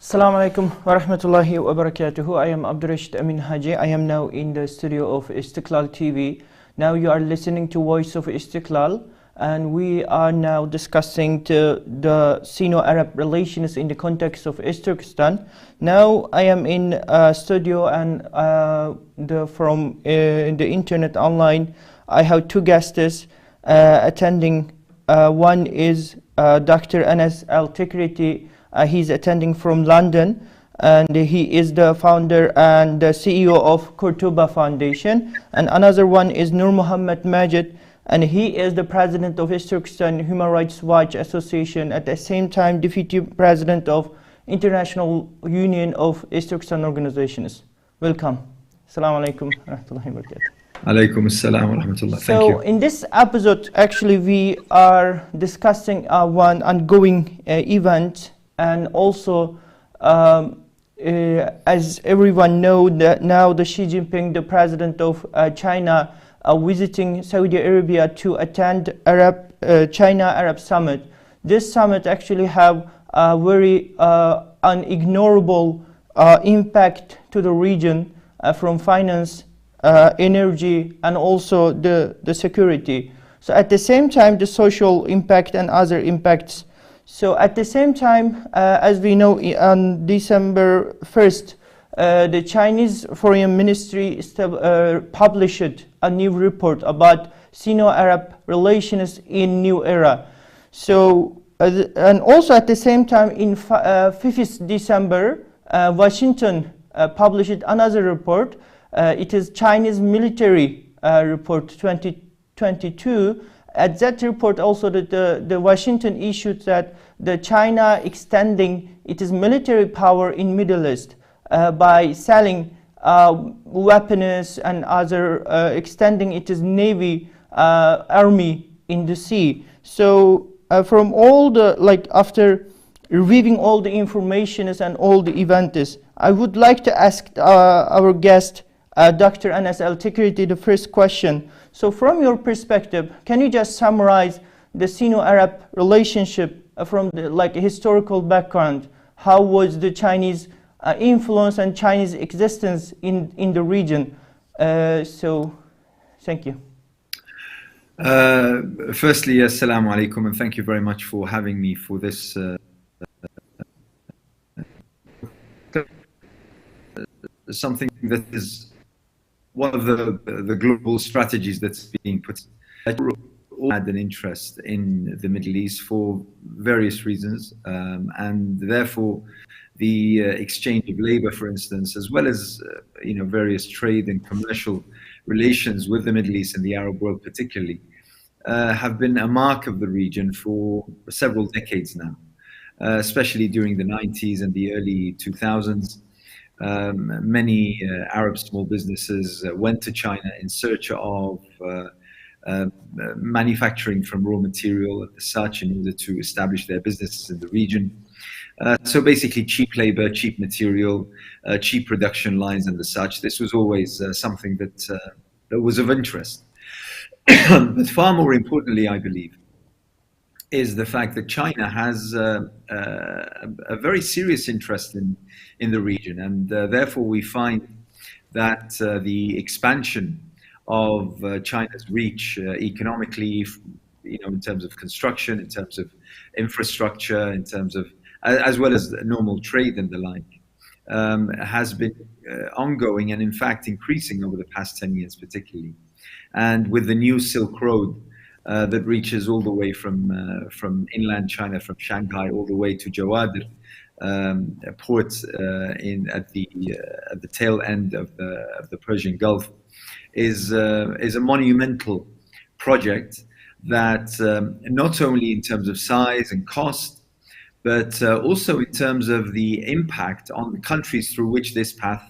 Assalamu alaikum wa rahmatullahi wa barakatuhu. I am Abdurrashid Amin Haji. I am now in the studio of Istiqlal TV. Now you are listening to Voice of Istiqlal, and we are now discussing the Sino-Arab relations in the context of East Turkistan. Now I am in a studio and from the internet online. I have two guests attending. One is Dr. Anas Altikriti. He's attending from London, and he is the founder and the CEO of Cordoba Foundation. And another one is Nurmuhammad Majid, and he is the president of East Turkistan Human Rights Watch Association, at the same time deputy president of International Union of East Turkistan Organizations. Welcome. Assalamu alaikum wa rahmatullahi wa barakatuh. Alaikum assalam wa rahmatullah. Thank you. So in this episode, actually, we are discussing one ongoing event. And also, as everyone knows, that now the Xi Jinping, the president of China, visiting Saudi Arabia to attend China-Arab summit. This summit actually have a very unignorable impact to the region from finance, energy, and also the security. So at the same time, the social impact and other impacts. So at the same time, as we know, on December 1st, the Chinese Foreign Ministry published a new report about Sino-Arab relations in new era. So, and also at the same time, in 5th December, Washington published another report. It is Chinese military report 2022. At that report also, the Washington issued that the China extending its military power in Middle East by selling weapons and other extending its navy army in the sea. So from all the, after reviewing all the information and all the events, I would like to ask our guest, Dr. Anas Altikriti, the first question. So from your perspective, can you just summarize the Sino-Arab relationship from the historical background? How was the Chinese influence and Chinese existence in the region? So, thank you. Firstly, assalamu alaikum, and thank you very much for having me for this something that is one of the global strategies that's being put. All had an interest in the Middle East for various reasons, and therefore the exchange of labor, for instance, as well as various trade and commercial relations with the Middle East and the Arab world particularly, have been a mark of the region for several decades now, especially during the 90s and the early 2000s. Many Arab small businesses went to China in search of manufacturing from raw material as such in order to establish their businesses in the region. So basically cheap labor, cheap material, cheap production lines and the such. This was always something that was of interest. But far more importantly, I believe, is the fact that China has a very serious interest in the region, and therefore we find that the expansion of China's reach economically, in terms of construction, in terms of infrastructure, in terms of, as well as normal trade and the like, has been ongoing and in fact increasing over the past 10 years particularly. And with the new Silk Road that reaches all the way from inland China, from Shanghai all the way to Jawadr, a port at the tail end of the Persian Gulf, is a monumental project that not only in terms of size and cost, but also in terms of the impact on the countries through which this path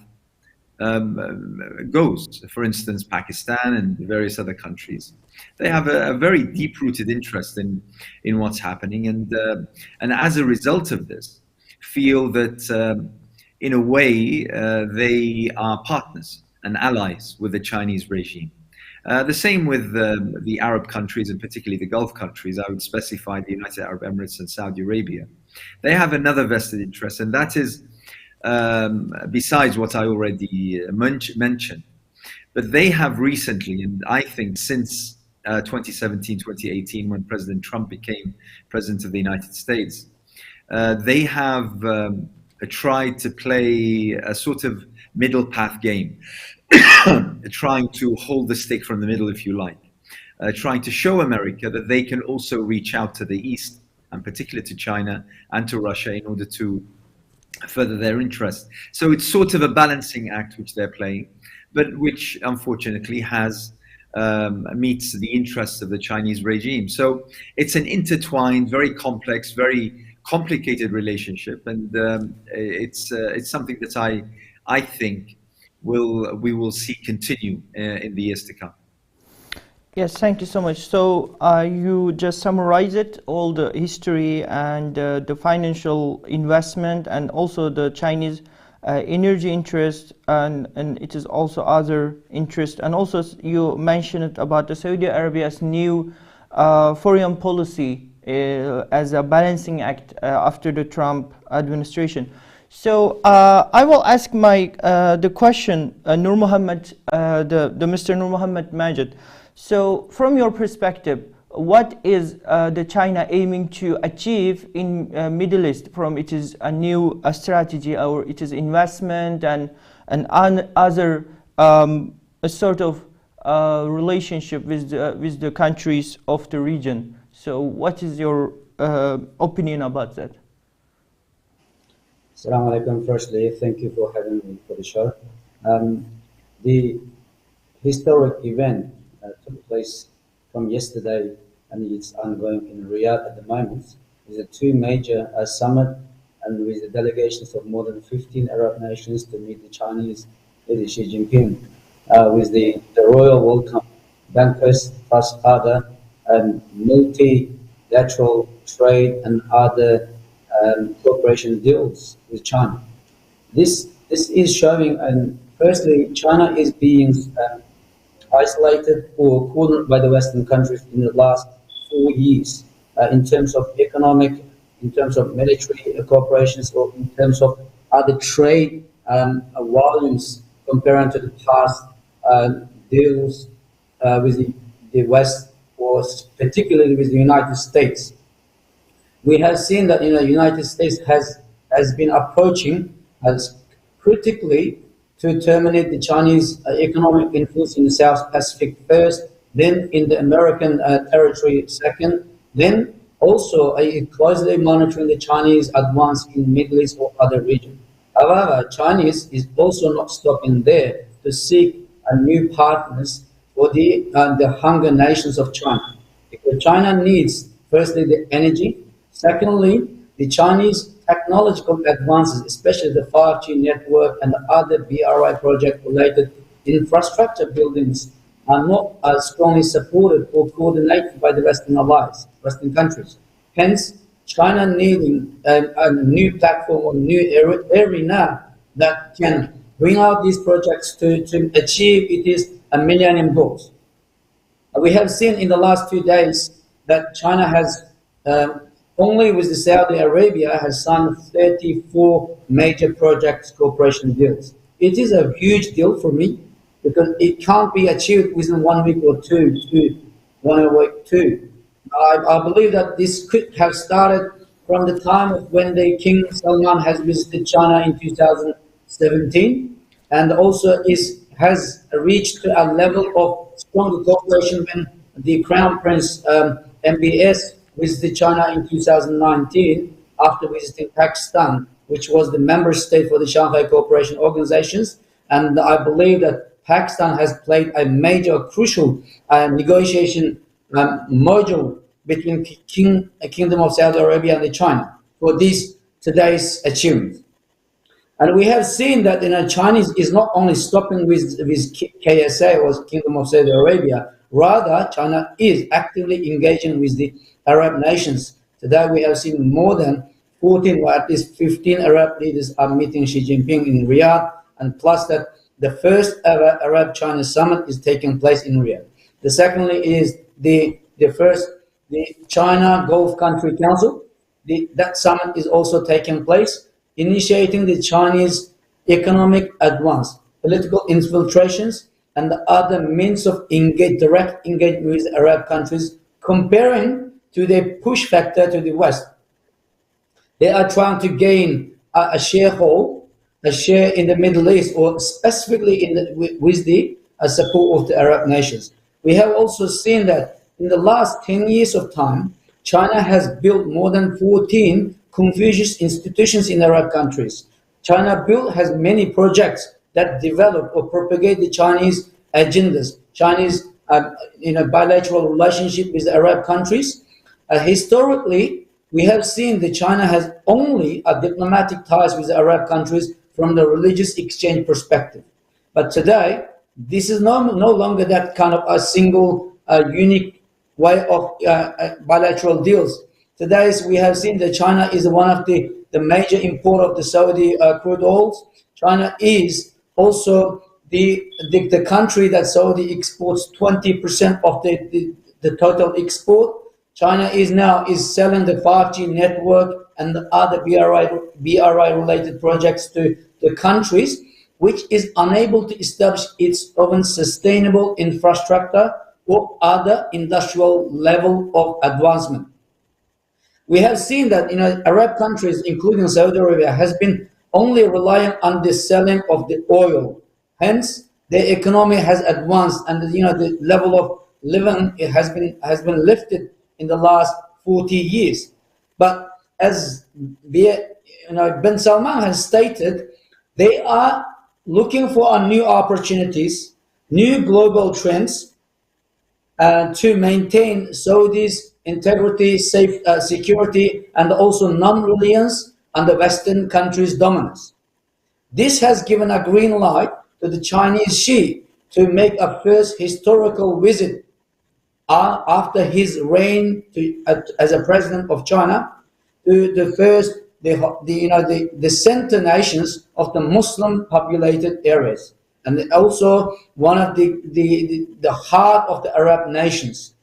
goes. For instance, Pakistan and various other countries. They have a very deep-rooted interest in what's happening, and as a result of this, feel that in a way they are partners and allies with the Chinese regime. The same with the Arab countries, and particularly the Gulf countries. I would specify the United Arab Emirates and Saudi Arabia. They have another vested interest, and that is, besides what I already mentioned, but they have recently, and I think since 2017, 2018, when President Trump became president of the United States, they have tried to play a sort of middle path game, trying to hold the stick from the middle, if you like, trying to show America that they can also reach out to the East, and particularly to China and to Russia, in order to further their interest. So it's sort of a balancing act which they're playing, but which unfortunately has meets the interests of the Chinese regime. So it's an intertwined, very complex, very complicated relationship, and it's something that I think we will see continue in the years to come. Yes, thank you so much. So you just summarized it, all the history and the financial investment, and also the Chinese energy interest, and it is also other interest, and also you mentioned about the Saudi Arabia's new foreign policy as a balancing act after the Trump administration. So I will ask the question, Nurmuhammad, the Mr. Nurmuhammad Majid. So from your perspective, what is the China aiming to achieve in Middle East from it is a new strategy, or it is investment and other a sort of relationship with the countries of the region? So what is your opinion about that? Assalamu alaikum. Firstly, thank you for having me for the show. The historic event took place from yesterday, and it's ongoing in Riyadh at the moment. It's a two major summit, and with the delegations of more than 15 Arab nations to meet the Chinese leader Xi Jinping, with the royal welcome banquets, plus other multilateral trade and other cooperation deals with China. This is showing, and firstly, China is being isolated or cornered by the Western countries in the last 4 years in terms of economic, in terms of military cooperations, or in terms of other trade volumes compared to the past deals with the West, or particularly with the United States. We have seen that the United States has been approaching as critically to terminate the Chinese economic influence in the South Pacific first, then in the American territory second, then also closely monitoring the Chinese advance in Middle East or other regions. However, Chinese is also not stopping there to seek new partners for the hunger nations of China. Because China needs, firstly, the energy. Secondly, the Chinese technological advances, especially the 5G network and the other BRI project-related infrastructure buildings, are not as strongly supported or coordinated by the Western allies, Western countries. Hence, China needing a new platform or new arena that can bring out these projects to achieve its millennium goals. We have seen in the last 2 days that China has only with the Saudi Arabia has signed 34 major project cooperation deals. It is a huge deal for me because it can't be achieved within 1 week or two. I believe that this could have started from the time of when the King Salman has visited China in 2017, and also has reached a level of stronger cooperation when the Crown Prince MBS visited China in 2019 after visiting Pakistan, which was the member state for the Shanghai Cooperation Organizations. And I believe that Pakistan has played a major, crucial negotiation module between Kingdom of Saudi Arabia and China for today's achievement. And we have seen that Chinese is not only stopping with KSA or Kingdom of Saudi Arabia, rather China is actively engaging with the Arab nations. Today we have seen more than 14 or at least 15 Arab leaders are meeting Xi Jinping in Riyadh, and plus that the first ever Arab-China summit is taking place in Riyadh. The secondly is the China Gulf Country Council. That summit is also taking place, initiating the Chinese economic advance, political infiltrations, and the other means of direct engagement with Arab countries, comparing to the push factor to the West. They are trying to gain a share in the Middle East, or specifically with the support of the Arab nations. We have also seen that in the last 10 years of time, China has built more than 14 Confucius institutions in Arab countries. China has many projects that develop or propagate the Chinese agendas, Chinese bilateral relationship with Arab countries. Historically, we have seen that China has only diplomatic ties with Arab countries from the religious exchange perspective. But today, this is no longer that kind of a single unique way of bilateral deals. Today, we have seen that China is one of the major importer of the Saudi crude oils. China is also the country that Saudi exports 20% of the total export. China is selling the 5G network and the other BRI related projects to the countries, which is unable to establish its own sustainable infrastructure or other industrial level of advancement. We have seen that Arab countries, including Saudi Arabia, has been only relying on the selling of the oil. Hence, the economy has advanced, and the level of living has been lifted in the last 40 years. But as bin Salman has stated, they are looking for new opportunities, new global trends, to maintain Saudi's integrity, security, and also non-reliance on the Western countries' dominance. This has given a green light to the Chinese Xi to make a first historical visit after his reign as a president of China to the center nations of the Muslim populated areas, and also one of the heart of the Arab nations.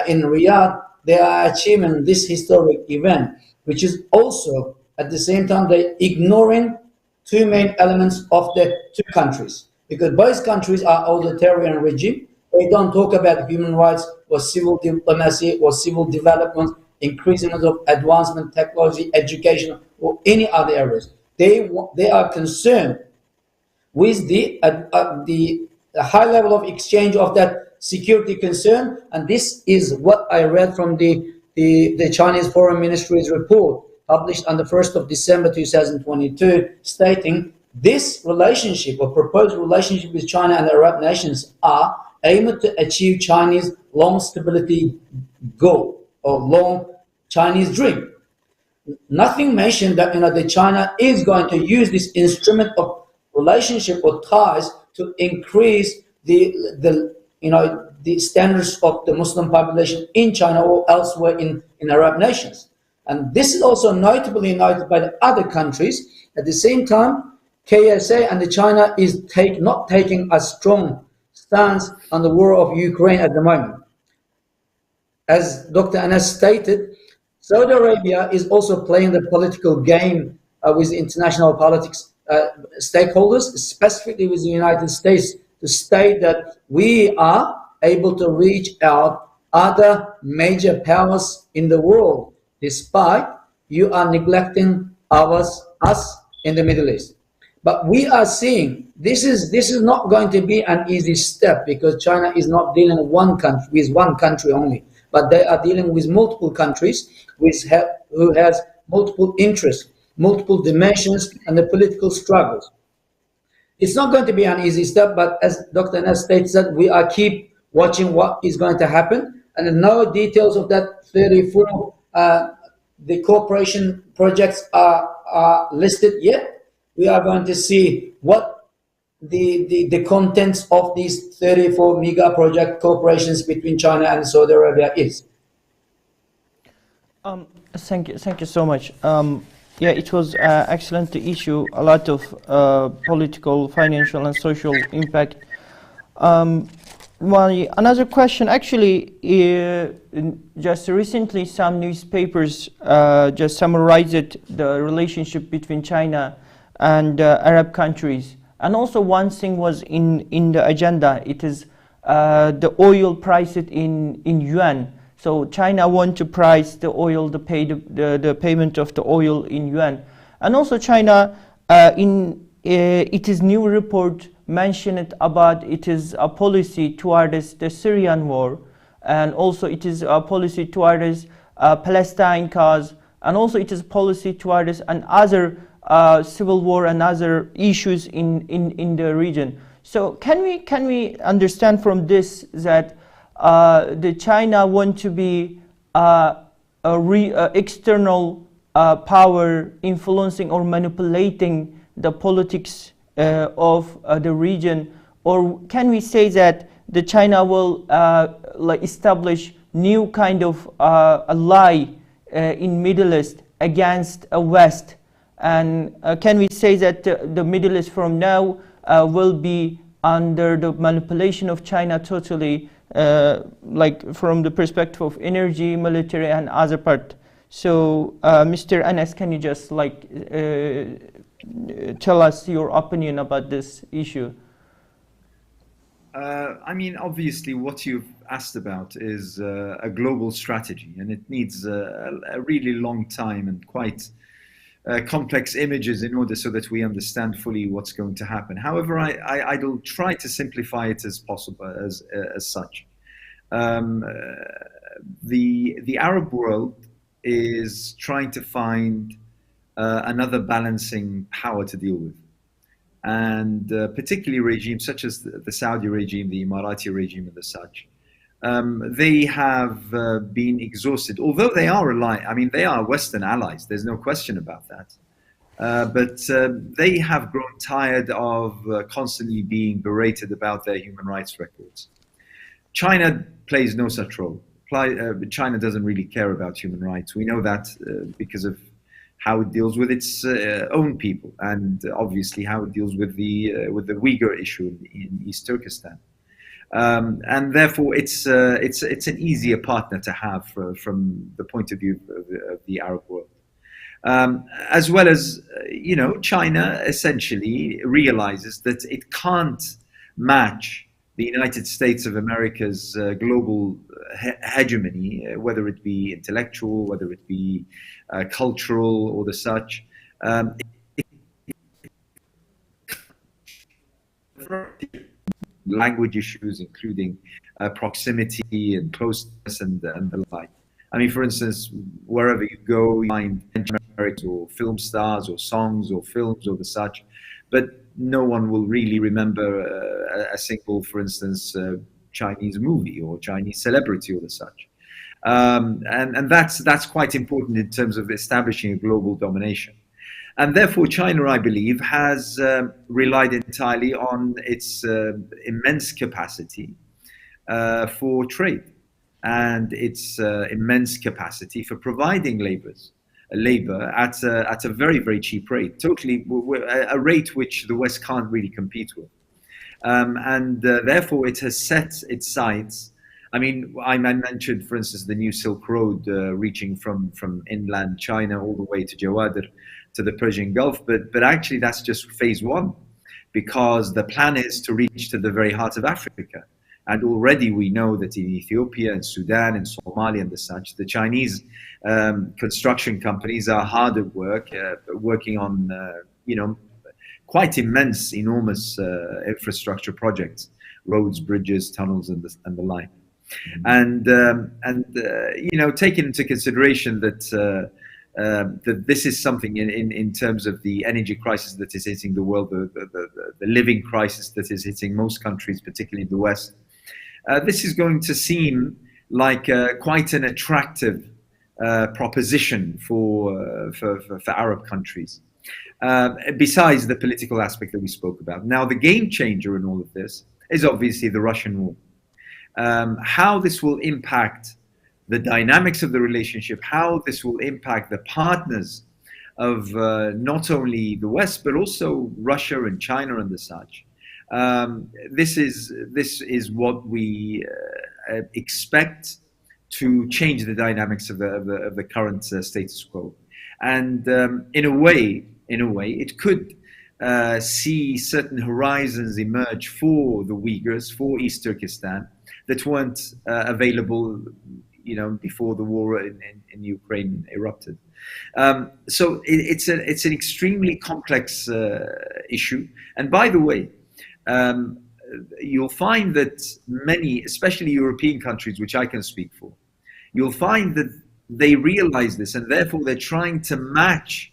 In Riyadh, they are achieving this historic event, which is also at the same time they ignoring two main elements of the two countries, because both countries are authoritarian regime. They don't talk about human rights or civil diplomacy or civil development, increasing of advancement, technology, education, or any other areas. They are concerned with the high level of exchange of that security concern, and this is what I read from the Chinese Foreign Ministry's report published on the 1st of December 2022, stating this relationship or proposed relationship with China and the Arab nations are aimed to achieve Chinese long stability goal or long Chinese dream. Nothing mentioned that that China is going to use this instrument of relationship or ties to increase the standards of the Muslim population in China or elsewhere in Arab nations. And this is also notably noted by the other countries. At the same time, KSA and China is not taking a strong stance on the war of Ukraine at the moment. As Dr. Anas stated, Saudi Arabia is also playing the political game with international politics stakeholders, specifically with the United States, to state that we are able to reach out other major powers in the world, despite you are neglecting us in the Middle East. But we are seeing this is not going to be an easy step, because China is not dealing with one country only, but they are dealing with multiple countries who has multiple interests, multiple dimensions, and the political struggles. It's not going to be an easy step, but as Dr. Anas states that we are keep watching what is going to happen, and no details of that 34 the cooperation projects are listed yet. We are going to see what the contents of these 34 mega project corporations between China and Saudi Arabia is. Thank you so much. Yeah, it was excellent to issue a lot of political, financial, and social impact. my another question, actually, just recently some newspapers just summarized the relationship between China and Arab countries. And also one thing was in the agenda, it is the oil priced in yuan. So China want to price the oil, the payment of the oil in yuan. And also China, in it is new report mentioned about it is a policy towards the Syrian war, and also it is a policy towards Palestine cause, and also it is policy towards other civil war and other issues in the region. So can we understand from this that the China want to be external power influencing or manipulating the politics of the region, or can we say that the China will establish new kind of ally in Middle East against West, and can we say that the Middle East from now will be under the manipulation of China totally, like from the perspective of energy, military, and other part? So, Mr. Anas, can you just tell us your opinion about this issue? I mean, obviously, what you've asked about is a global strategy, and it needs a really long time and quite complex images in order so that we understand fully what's going to happen. However, I'll try to simplify it as possible as such. The Arab world is trying to find another balancing power to deal with. And particularly regimes such as the Saudi regime, the Emirati regime, and the such, they have been exhausted. Although they are they are Western allies. There's no question about that. But they have grown tired of constantly being berated about their human rights records. China plays no such role. China doesn't really care about human rights. We know that because of how it deals with its own people, and obviously how it deals with the Uyghur issue in East Turkistan. And therefore, it's an easier partner to have from the point of view of the Arab world. As well as, China essentially realizes that it can't match the United States of America's global hegemony, whether it be intellectual, whether it be cultural, or the such. Language issues, including proximity and closeness and the like. I mean, for instance, wherever you go, you find or film stars or songs or films or the such, but no one will really remember a single, for instance, Chinese movie or Chinese celebrity or the such. And that's quite important in terms of establishing a global domination. And therefore, China, I believe, has relied entirely on its immense capacity for trade and its immense capacity for providing labor at a very, very cheap rate, totally a rate which the West can't really compete with. And therefore, it has set its sights. I mean, I mentioned, for instance, the new Silk Road reaching from inland China all the way to Jawadar, to the Persian Gulf, but actually that's just phase one, because the plan is to reach to the very heart of Africa. And already we know that in Ethiopia and Sudan and Somalia and the such, the Chinese construction companies are hard at work, working on, quite enormous infrastructure projects, roads, bridges, tunnels, and the like. And taking into consideration that that this is something in terms of the energy crisis that is hitting the world, the living crisis that is hitting most countries, particularly in the West. This is going to seem like quite an attractive proposition for Arab countries, besides the political aspect that we spoke about. Now, the game changer in all of this is obviously the Russian war. How this will impact the dynamics of the relationship, how this will impact the partners of not only the West, but also Russia and China and the such. This is what we expect to change the dynamics of the current status quo, and in a way, it could see certain horizons emerge for the Uyghurs, for East Turkestan, that weren't available, before the war in Ukraine erupted. So it's an extremely complex issue. And by the way, you'll find that many, especially European countries, which I can speak for, you'll find that they realize this, and therefore they're trying to match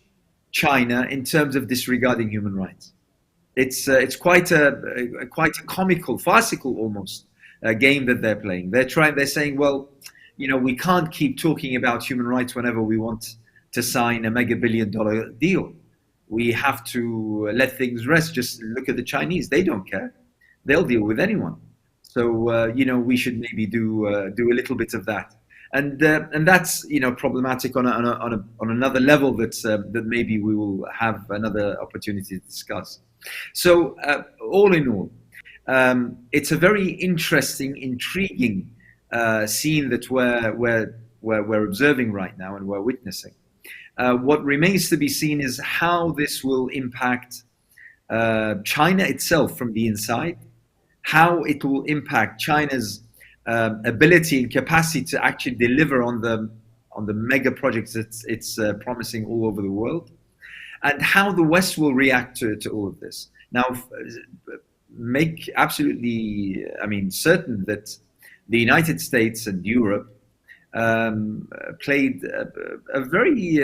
China in terms of disregarding human rights. It's quite a comical, farcical almost game that they're playing. They're saying, well, we can't keep talking about human rights whenever we want to sign a mega billion-dollar deal. We have to let things rest. Just look at the Chinese; they don't care. They'll deal with anyone. So we should maybe do a little bit of that. And that's problematic on another level that maybe we will have another opportunity to discuss. So all in all, it's a very interesting, intriguing scene that we're observing right now and we're witnessing. What remains to be seen is how this will impact China itself from the inside, how it will impact China's ability and capacity to actually deliver on the mega projects it's promising all over the world, and how the West will react to all of this. Now, make absolutely, certain that the United States and Europe played a very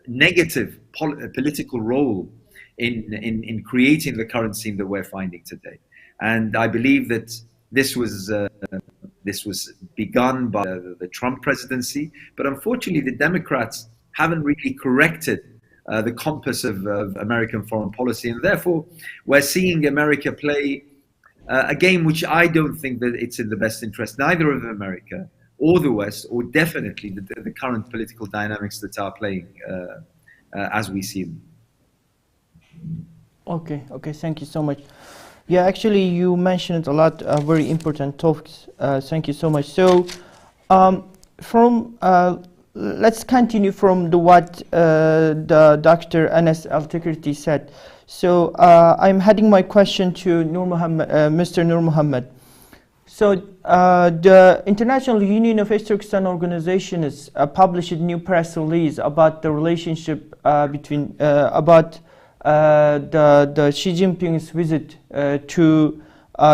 negative political role in creating the current scene that we're finding today. And I believe that this was begun by the Trump presidency, but unfortunately the Democrats haven't really corrected the compass of American foreign policy, and therefore we're seeing America play a game which I don't think that it's in the best interest neither of America or the West, or definitely the current political dynamics that are playing as we see them. Okay, thank you so much. Yeah, actually, you mentioned a lot of very important topics. Thank you so much. So, let's continue from what the Dr. Anas Altikriti said. So, I'm heading my question to Mr. Nurmuhammad. So, the International Union of East Turkistan Organization has published a new press release about the relationship between the Xi Jinping's visit to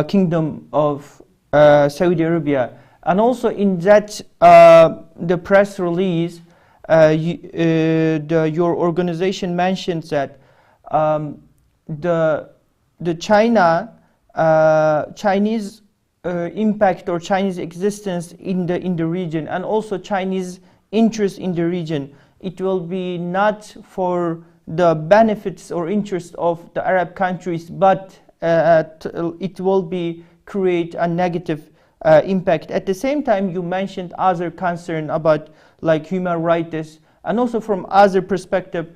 Kingdom of Saudi Arabia, and also in that the press release, your organization mentions that the Chinese impact or Chinese existence in the region, and also Chinese interest in the region, it will be not for the benefits or interest of the Arab countries, but it will be create a negative impact. At the same time, you mentioned other concern about like human rights, and also from other perspective,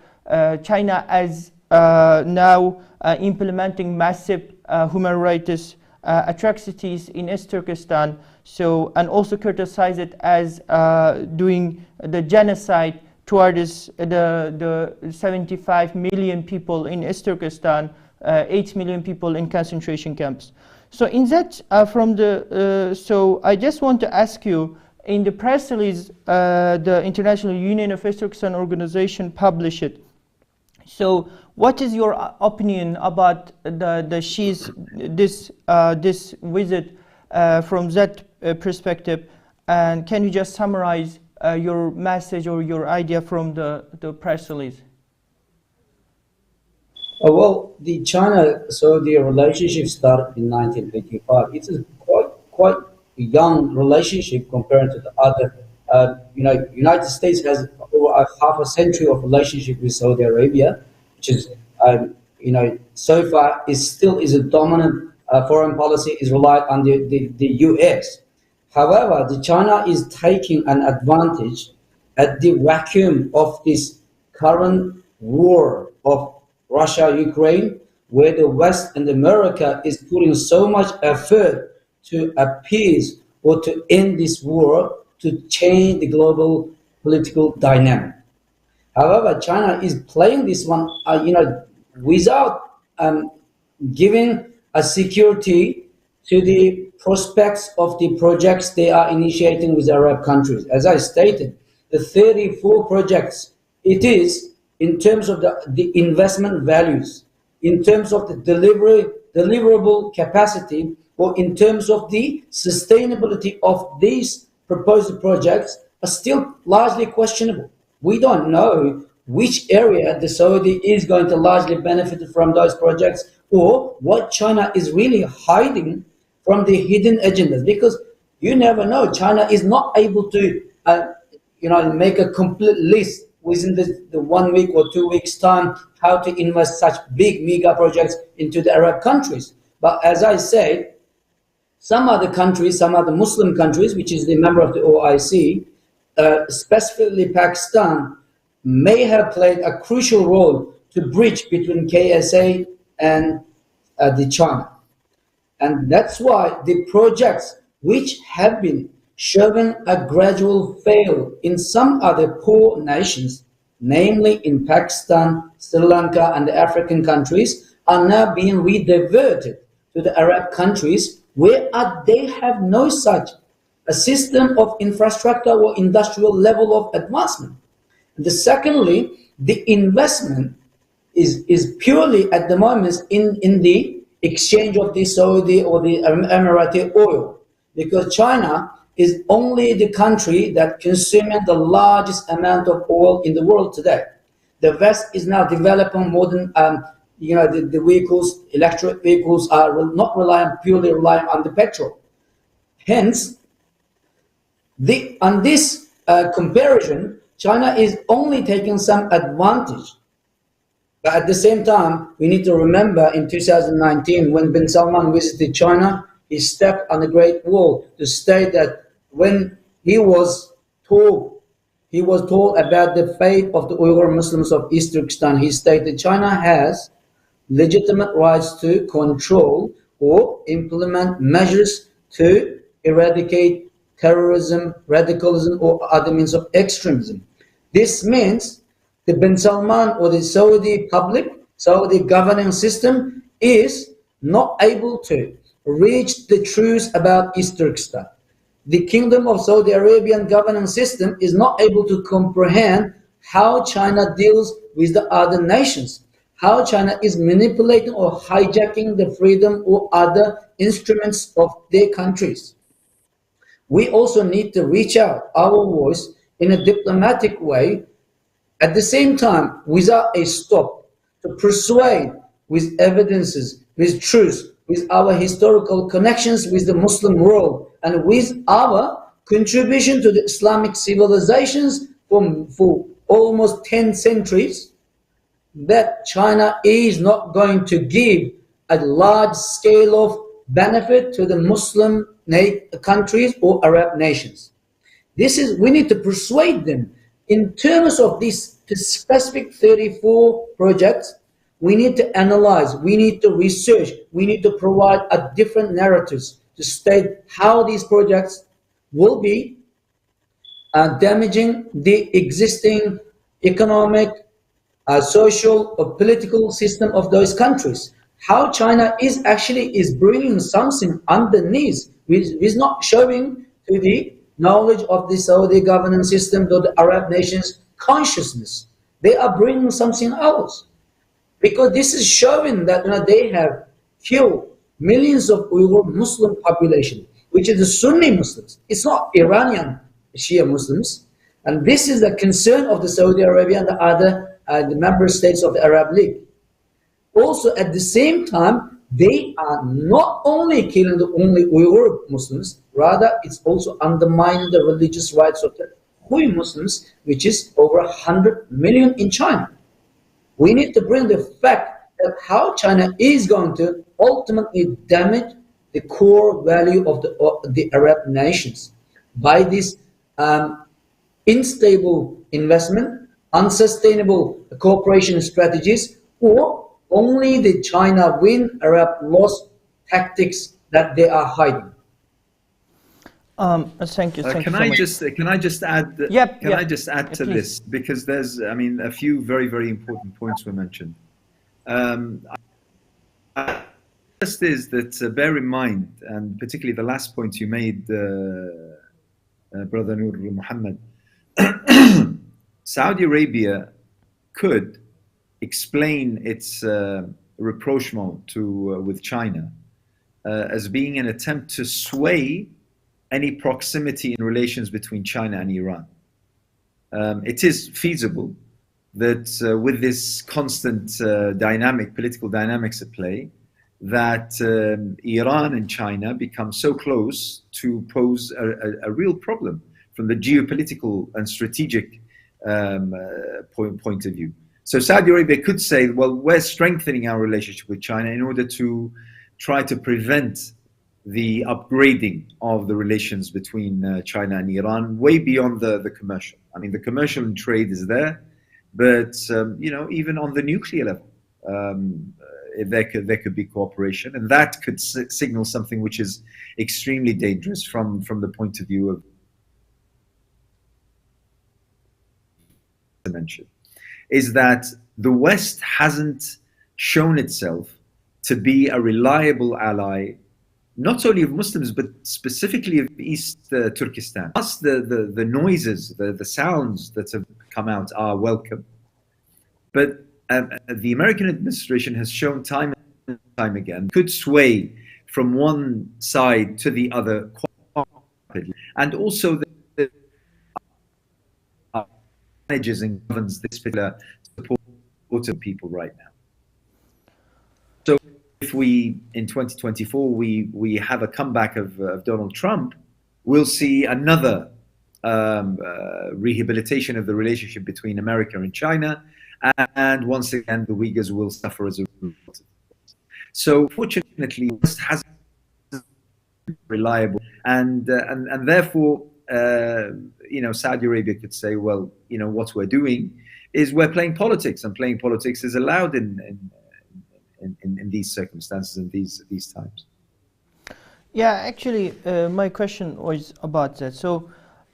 China is now implementing massive human rights atrocities in East Turkestan. So, and also criticize it as doing the genocide towards the 75 million people in East Turkestan, 8 million people in concentration camps. So in that, so I just want to ask you, in the press release, the International Union of East Turkestan Organization published it. So what is your opinion about this visit from that perspective? And can you just summarize your message or your idea from the press release? Well, the China-Saudi relationship started in 1985. It is quite a young relationship compared to the other. United States has over half a century of relationship with Saudi Arabia, which is, so far is a dominant foreign policy is relied on the U.S. However, the China is taking an advantage at the vacuum of this current war of Russia-Ukraine, where the West and America is putting so much effort to appease or to end this war, to change the global political dynamic. However, China is playing this one, without giving a security to the prospects of the projects they are initiating with Arab countries. As I stated, the 34 projects, it is in terms of the investment values, in terms of the deliverable capacity, or in terms of the sustainability of these proposed projects, are still largely questionable. We don't know which area the Saudi is going to largely benefit from those projects, or what China is really hiding from the hidden agendas, because you never know. China is not able to make a complete list within the 1 week or 2 weeks time how to invest such big mega projects into the Arab countries. But as I said, some other countries, some other Muslim countries, which is the member of the OIC, specifically Pakistan, may have played a crucial role to bridge between KSA and the China. And that's why the projects which have been showing a gradual fail in some other poor nations, namely in Pakistan, Sri Lanka, and the African countries, are now being rediverted to the Arab countries, where they have no such a system of infrastructure or industrial level of advancement. Secondly, the investment is purely at the moment in the exchange of the Saudi or the Emirati oil, because China is only the country that consuming the largest amount of oil in the world today. The West is now developing modern, the vehicles, electric vehicles are not purely relying on the petrol. Hence, on this comparison, China is only taking some advantage. But at the same time, we need to remember in 2019, when bin Salman visited China, he stepped on the Great Wall to state that when he was told about the fate of the Uyghur Muslims of East Turkistan, he stated China has legitimate rights to control or implement measures to eradicate terrorism, radicalism, or other means of extremism. This means the bin Salman or the Saudi governing system is not able to reach the truth about East Turkestan. The Kingdom of Saudi Arabian governing system is not able to comprehend how China deals with the other nations, how China is manipulating or hijacking the freedom or other instruments of their countries. We also need to reach out our voice in a diplomatic way, at the same time, without a stop, to persuade with evidences, with truth, with our historical connections with the Muslim world, and with our contribution to the Islamic civilizations for almost 10 centuries, that China is not going to give a large scale of benefit to the Muslim countries or Arab nations. We need to persuade them in terms of these specific 34 projects. We need to analyze, we need to research, we need to provide a different narratives to state how these projects will be damaging the existing economic, social, or political system of those countries. How China is bringing something underneath, which is not showing to the knowledge of the Saudi governance system or the Arab nations' consciousness. They are bringing something else, because this is showing that they have killed millions of Uyghur Muslim population, which is the Sunni Muslims. It's not Iranian Shia Muslims, and this is the concern of the Saudi Arabia and the other the member states of the Arab League. Also, at the same time, they are not only killing the only Uyghur Muslims, rather it's also undermining the religious rights of the Hui Muslims, which is over 100 million in China. We need to bring the fact that how China is going to ultimately damage the core value of the Arab nations by this unstable investment, unsustainable cooperation strategies, or only the China win, Arab lost tactics that they are hiding. Thank you Can so I much. just add? Yep, Can I yep. just add to Please. this, because there's, I mean, a few very important points were mentioned. First is that bear in mind, and particularly the last point you made, Brother Nurmuhammad, Saudi Arabia could explain its rapprochement with China as being an attempt to sway any proximity in relations between China and Iran. It is feasible that with this constant political dynamics at play, that Iran and China become so close to pose a real problem from the geopolitical and strategic point of view. So Saudi Arabia could say, well, we're strengthening our relationship with China in order to try to prevent the upgrading of the relations between China and Iran way beyond the commercial. I mean, the commercial and trade is there, but even on the nuclear level, there could be cooperation, and that could signal something which is extremely dangerous from the point of view of dimension, is that the West hasn't shown itself to be a reliable ally, not only of Muslims, but specifically of East Turkistan. Plus, the noises, the sounds that have come out are welcome. But the American administration has shown time and time again, could sway from one side to the other quite rapidly. And also the manages and governs this particular support of people right now. So if we, in 2024, we have a comeback of Donald Trump, we'll see another rehabilitation of the relationship between America and China, and once again, the Uyghurs will suffer as a result. So fortunately, West has reliable, and therefore, Saudi Arabia could say, well, what we're doing is we're playing politics, and playing politics is allowed in these circumstances and these times. Yeah, actually, my question was about that. So,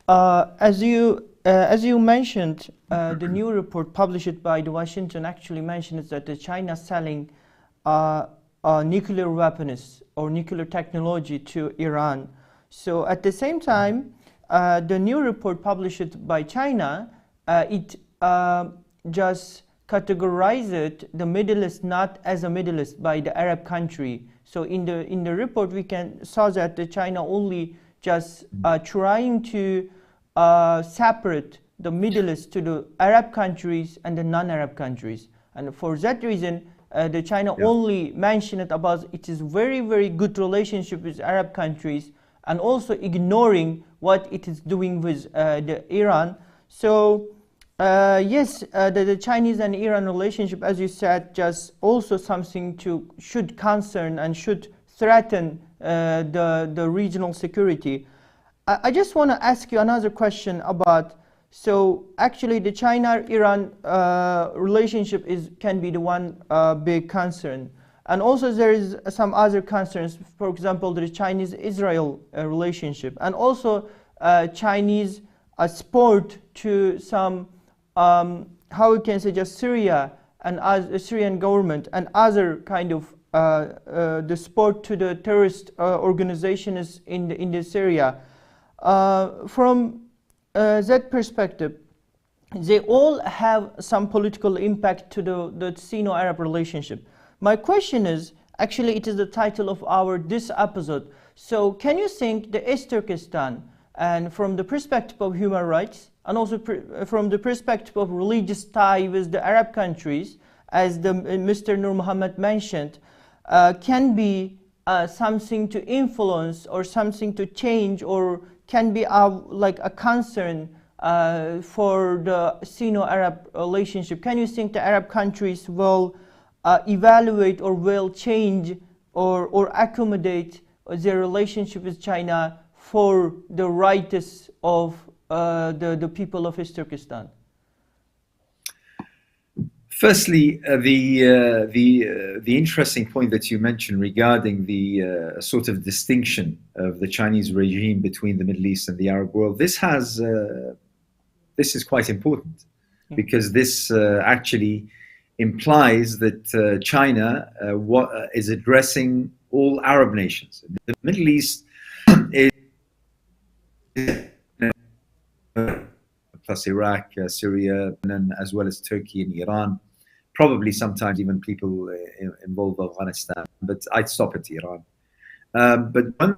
as you mentioned, the new report published by the Washington actually mentions that the China selling nuclear weapons or nuclear technology to Iran. So at the same time, the new report published by China, it just categorized the Middle East not as a Middle East by the Arab country. So in the report we saw that the China only just trying to separate the Middle East to the Arab countries and the non-Arab countries, and for that reason the China only mentioned about it is very good relationship with Arab countries, and also ignoring what it is doing with the Iran. So yes, the Chinese and Iran relationship, as you said, just also something should concern and should threaten the regional security. I just want to ask you another question about, so actually the China-Iran relationship can be the one big concern. And also there is some other concerns, for example, the Chinese-Israel relationship, and also Chinese support to some, how we can say, just Syria and Syrian government and other kind of the support to the terrorist organizations in this area. From that perspective, they all have some political impact to the Sino-Arab relationship. My question is, actually it is the title of this episode. So can you think the East Turkistan, and from the perspective of human rights, and also from the perspective of religious tie with the Arab countries, as Mr. Nurmuhammad mentioned, can be something to influence or something to change, or can be like a concern for the Sino-Arab relationship? Can you think the Arab countries will evaluate or will change or accommodate their relationship with China for the rights of the people of East Turkestan? Firstly, the interesting point that you mentioned regarding the sort of distinction of the Chinese regime between the Middle East and the Arab world, this is quite important, because this actually implies that China is addressing all Arab nations. The Middle East is plus Iraq, Syria, and as well as Turkey and Iran. Probably sometimes even people involve Afghanistan, but I'd stop at Iran. But when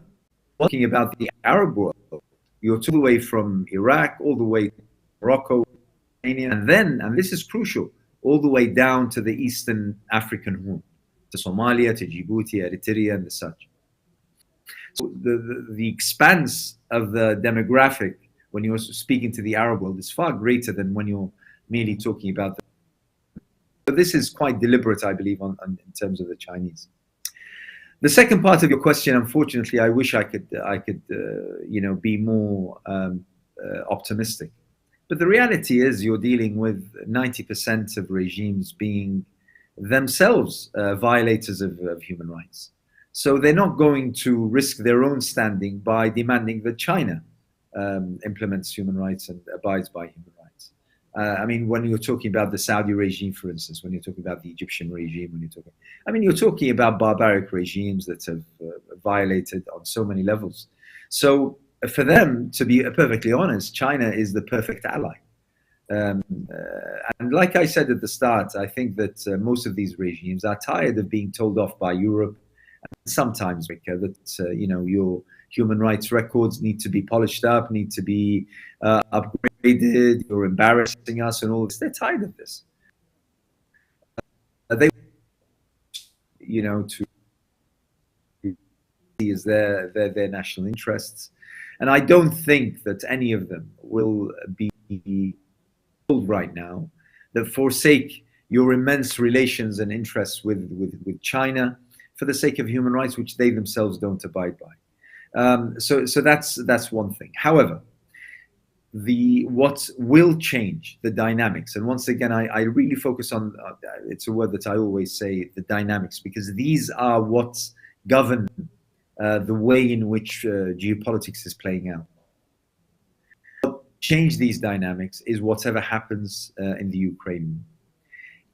talking about the Arab world, you're all the way from Iraq all the way to Morocco, and then, and this is crucial, all the way down to the Eastern African Horn, to Somalia, to Djibouti, Eritrea, and the such. So the expanse of the demographic when you're speaking to the Arab world is far greater than when you're merely talking about the. So this is quite deliberate, I believe, in terms of the Chinese. The second part of your question, unfortunately, I wish I could be more optimistic. But the reality is, you're dealing with 90% of regimes being themselves violators of human rights. So they're not going to risk their own standing by demanding that China implements human rights and abides by human rights. I mean, when you're talking about the Saudi regime, for instance, when you're talking about the Egyptian regime, you're talking about barbaric regimes that have violated on so many levels. So for them, to be perfectly honest, China is the perfect ally. And like I said at the start, I think that most of these regimes are tired of being told off by Europe, and sometimes America, that your human rights records need to be polished up, need to be upgraded. You're embarrassing us, and all this. They're tired of this. They, to is their national interests, and I don't think that any of them will be told right now that forsake your immense relations and interests with China for the sake of human rights, which they themselves don't abide by. So that's one thing. However, what will change the dynamics, and once again, I really focus on it's a word that I always say, the dynamics, because these are what govern the way in which geopolitics is playing out. What change these dynamics is whatever happens in the Ukraine.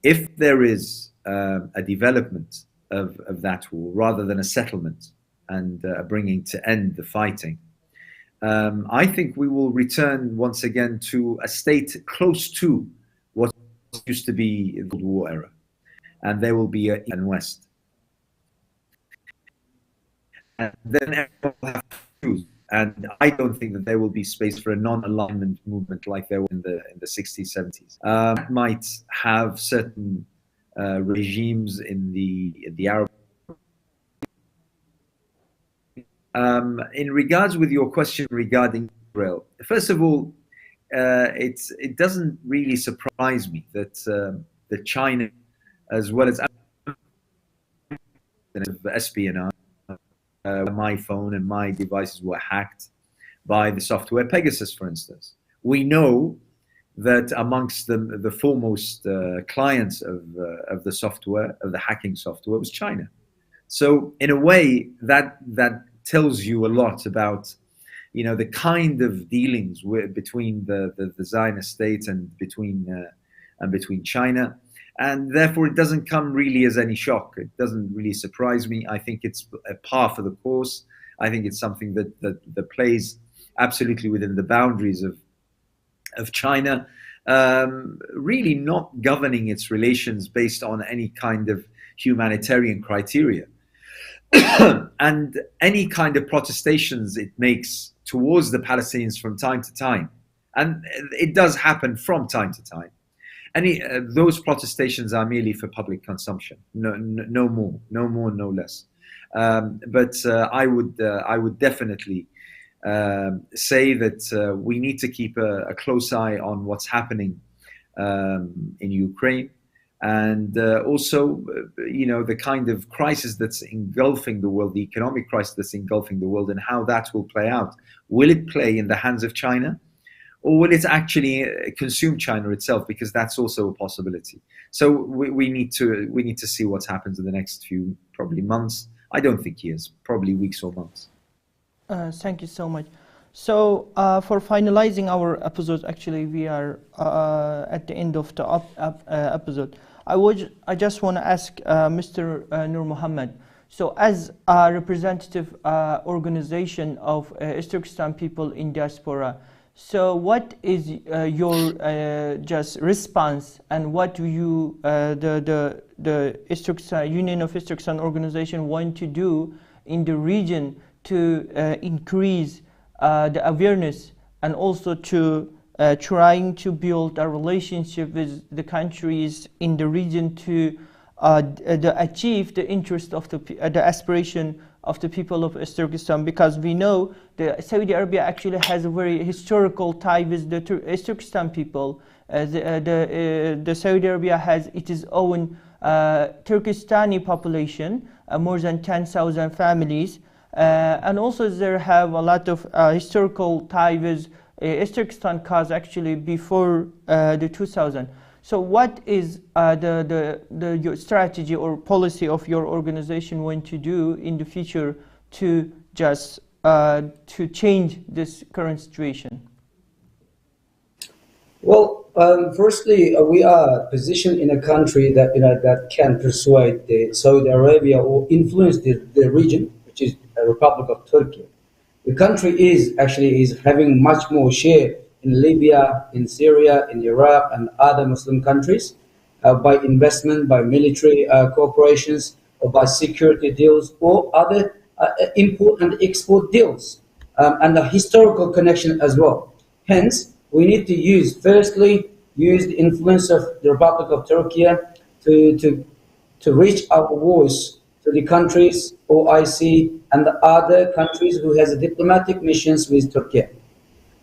If there is a development of that war rather than a settlement and bringing to end the fighting, I think we will return once again to a state close to what used to be the Cold War era, and there will be East and West, and then everyone will have to choose. And I don't think that there will be space for a non-alignment movement like there was in the 60s, 70s. Might have certain regimes in the Arab. In regards with your question regarding Israel, first of all, it doesn't really surprise me that China, as well as espionage, my phone and my devices were hacked by the software Pegasus, for instance. We know that amongst the foremost clients of the software, of the hacking software, was China. So in a way, that tells you a lot about the kind of dealings between the Zionist state and between China, and therefore it doesn't come really as any shock. It doesn't really surprise me. I think it's a par for the course. I think it's something that plays absolutely within the boundaries of China, really not governing its relations based on any kind of humanitarian criteria. And any kind of protestations it makes towards the Palestinians from time to time, and it does happen from time to time, those protestations are merely for public consumption, no more, no less. But I would definitely say that we need to keep a close eye on what's happening in Ukraine. And also, the kind of crisis that's engulfing the world, the economic crisis that's engulfing the world, and how that will play out. Will it play in the hands of China, or will it actually consume China itself? Because that's also a possibility. So we need to see what happens in the next few probably months. I don't think years, probably weeks or months. Thank you so much. So for finalizing our episode, actually we are at the end of the episode. I just want to ask Mr. Nurmuhammad. So as a representative organization of East Turkistan people in diaspora, so what is your just response, and what do you the East Turkistan Union of East Turkistan organization want to do in the region to increase the awareness, and also to trying to build a relationship with the countries in the region to achieve the interest of the aspiration of the people of East Turkestan? Because we know that Saudi Arabia actually has a very historical tie with the East Turkestan people. The Saudi Arabia has its own Turkestani population, more than 10,000 families, and also they have a lot of historical tie with East Turkestan cause actually before the 2000. So what is your strategy or policy of your organization want to do in the future to just to change this current situation? Well, firstly, we are positioned in a country that that can persuade the Saudi Arabia or influence the region, which is the Republic of Turkey. The country is having much more share in Libya, in Syria, in Iraq, and other Muslim countries by investment, by military corporations, or by security deals, or other import and export deals, and a historical connection as well. Hence, we need to firstly use the influence of the Republic of Turkey to reach our voice to the countries, OIC, and the other countries who has diplomatic missions with Turkey.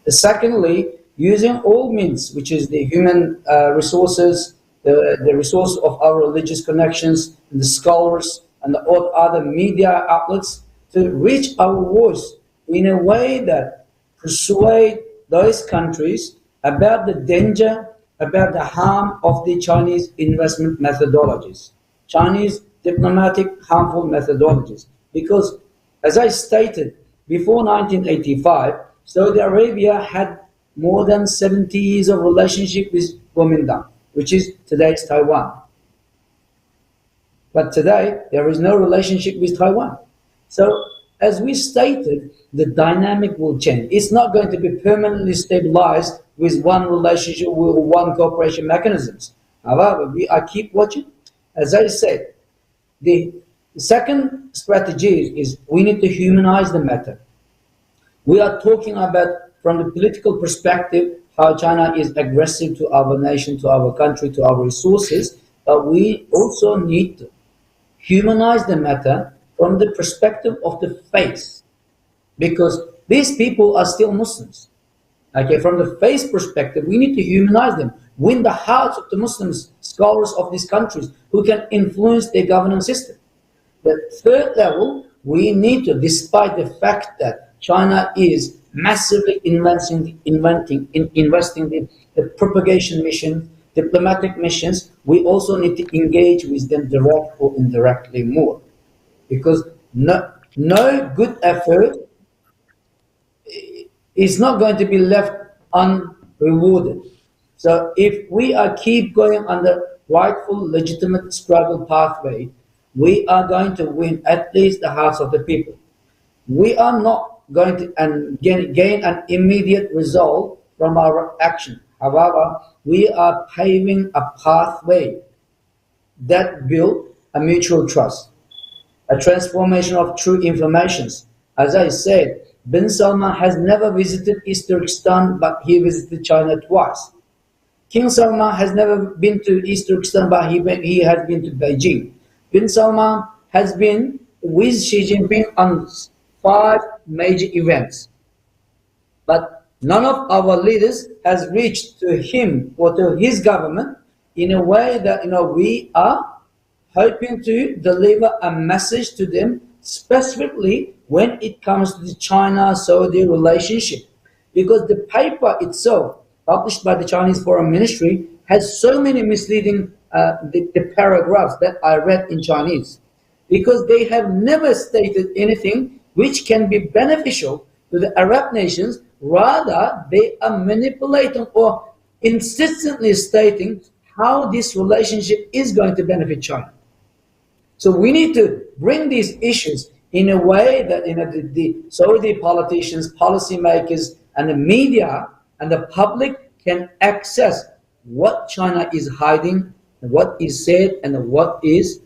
Secondly, using all means, which is the human resources, the resource of our religious connections, and the scholars, and all other media outlets to reach our voice in a way that persuade those countries about the danger, about the harm of the Chinese investment methodologies, Chinese diplomatic harmful methodologies. Because, as I stated, before 1985, Saudi Arabia had more than 70 years of relationship with Kuomintang, which is today's Taiwan. But today, there is no relationship with Taiwan. So, as we stated, the dynamic will change. It's not going to be permanently stabilized with one relationship or one cooperation mechanisms. However, I keep watching. As I said, the second strategy is we need to humanize the matter. We are talking about, from the political perspective, how China is aggressive to our nation, to our country, to our resources, but we also need to humanize the matter from the perspective of the faith, because these people are still Muslims. Okay, from the faith perspective, we need to humanize them, win the hearts of the Muslims, scholars of these countries, who can influence their governance system. The third level, we need to, despite the fact that China is massively investing the propagation mission, diplomatic missions, we also need to engage with them direct or indirectly more. Because no good effort is not going to be left unrewarded. So if we keep going on the rightful, legitimate struggle pathway, we are going to win at least the hearts of the people. We are not going to gain an immediate result from our action. However, we are paving a pathway that builds a mutual trust, a transformation of true informations. As I said, Bin Salman has never visited East Turkestan, but he visited China twice. King Salman has never been to East Turkestan, but he has been to Beijing. Bin Salman has been with Xi Jinping on 5 major events. But none of our leaders has reached to him or to his government in a way that we are hoping to deliver a message to them, specifically when it comes to the China-Saudi relationship. because the paper itself, published by the Chinese Foreign Ministry, has so many misleading the paragraphs that I read in Chinese, because they have never stated anything which can be beneficial to the Arab nations. Rather, they are manipulating or insistently stating how this relationship is going to benefit China. So we need to bring these issues in a way that the Saudi politicians, policymakers, and the media and the public can access what China is hiding, what is said, and what is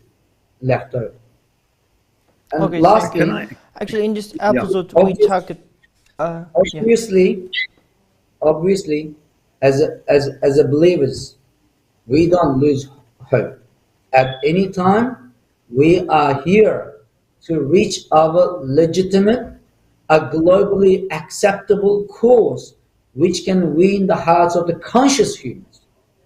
left over. And Okay, lastly, actually, in this episode, we talked. Obviously, as a believers, we don't lose hope. At any time, we are here to reach our legitimate, a globally acceptable cause which can win the hearts of the conscious humans.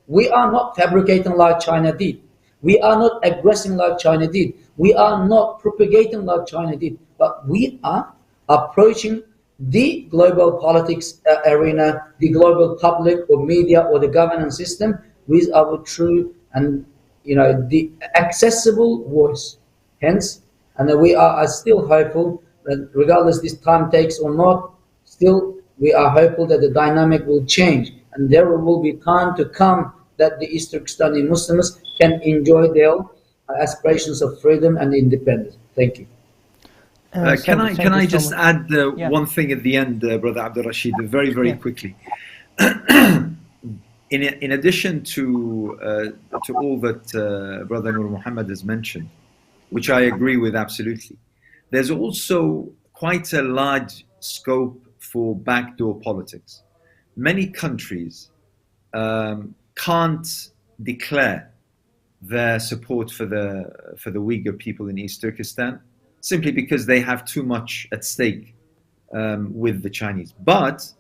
We are not fabricating like China did. We are not aggressing like China did. We are not propagating like China did. But we are approaching the global politics arena, the global public or media or the governance system with our true and the accessible voice. Hence, and we are still hopeful that regardless this time takes or not, still we are hopeful that the dynamic will change and there will be time to come that the East Turkistani Muslims can enjoy their aspirations of freedom and independence. Thank you. Can I just add one thing at the end, Brother Abdul Rashid, very quickly? In addition to all that Brother Nurmuhammad has mentioned, which I agree with absolutely, there's also quite a large scope for backdoor politics. Many countries can't declare their support for the Uyghur people in East Turkestan simply because they have too much at stake with the Chinese. But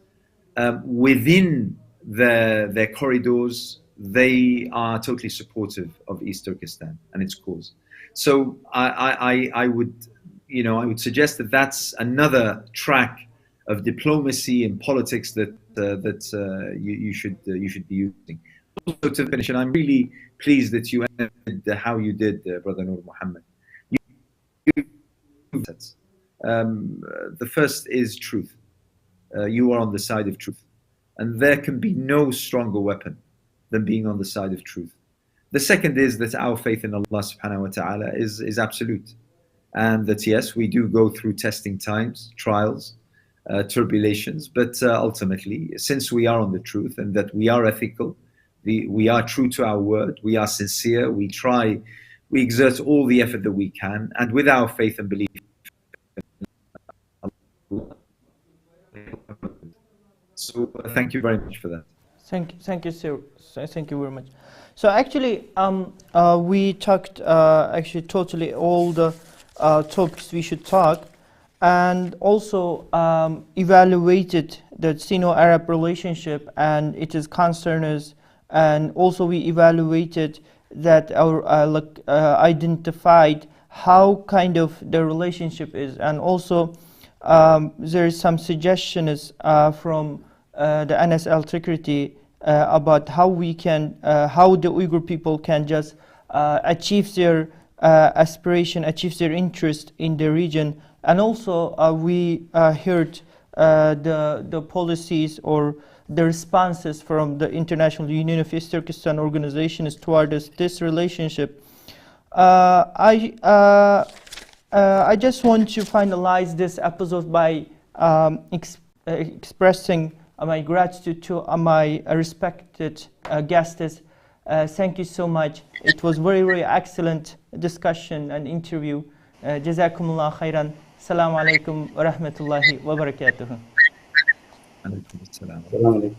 within their corridors, they are totally supportive of East Turkestan and its cause. So I would suggest that that's another track of diplomacy and politics that you should be using. Also, to finish, and I'm really pleased that you ended how you did, Brother Nurmuhammad. The first is truth. You are on the side of truth, and there can be no stronger weapon than being on the side of truth. The second is that our faith in Allah subhanahu wa ta'ala is absolute, and that yes, we do go through testing times, trials, turbulations, but ultimately, since we are on the truth and that we are ethical, we are true to our word, we are sincere, we exert all the effort that we can, and with our faith and belief. So thank you very much for that. Thank you, sir. Thank you very much. So actually, we talked actually totally all the topics we should talk, and also evaluated the Sino-Arab relationship and its concerns, and also we evaluated that our identified how kind of the relationship is, and also there is some suggestions from the Anas Altikriti about how we can, how the Uyghur people can just achieve their aspiration, achieve their interest in the region, and also we heard the policies or the responses from the International Union of East Turkestan organizations towards this relationship. I just want to finalize this episode by expressing my gratitude to my respected guests. Thank you so much. It was very excellent discussion and interview. Jazakumullah khairan. Assalamu alaikum wa rahmatullahi wa barakatuh. Alaikum assalam.